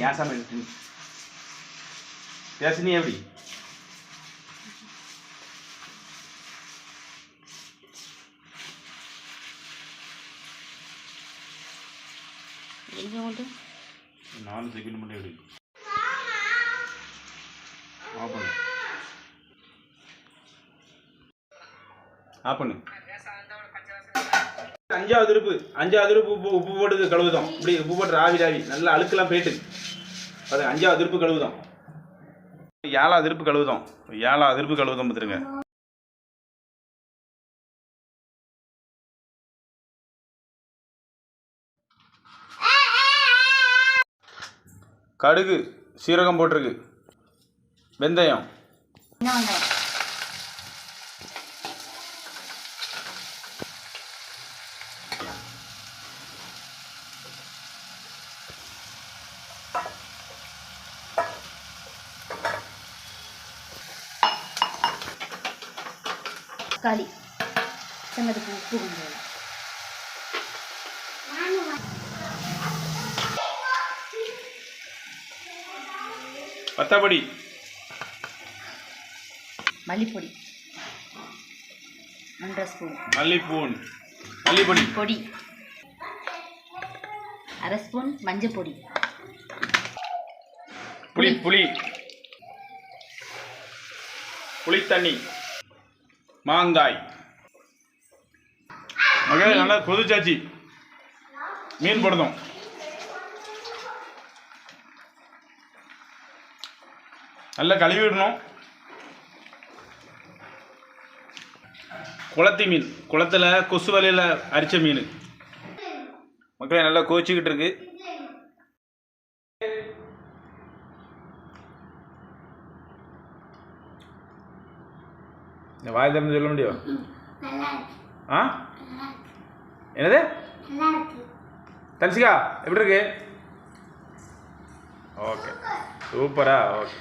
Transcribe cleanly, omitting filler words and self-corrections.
பேசாம இருக்கு பேசுனி எப்படி மட்டும் 4 செகண்ட் மட்டும் எடு ஆஃப் பண்ணு ஆஃப் பண்ணு அஞ்சாவது இருப்பு உப்பு போட்டு கழுவுதோம் இப்படி உப்பு போட்டு ராவி நல்லா அழுக்கெல்லாம் போயிட்டு அது 5வது இருப்பு கழுவுதோம் 7வது இருப்பு கழுவுதோம் பார்த்துருங்க கடுகு சீரகம் போட்டிருக்கு வெந்தயம் தக்காளி சங்கத்துக்கு உப்பு கொஞ்சம் பத்தாப்படி மல்லிப்பொடி 1 ஸ்பூன் மல்லிப்பொடி பொடி 1/2 ஸ்பூன் மஞ்சள் பொடி புளி தண்ணி மாங்காய் மகளே நல்லா கொதிச்சாச்சு மீன் போடுதோம் நல்லா கழுவி விடணும் குளத்தி மீன் குளத்தில் கொசு வலையில் அரிச்ச மீன் மக்களே நல்லா கோச்சிக்கிட்டு இருக்கு வாய் திறந்து சொல்ல முடியும் ஆ என்னது தனுஷிகா எப்படி இருக்கு ஓகே சூப்பரா ஓகே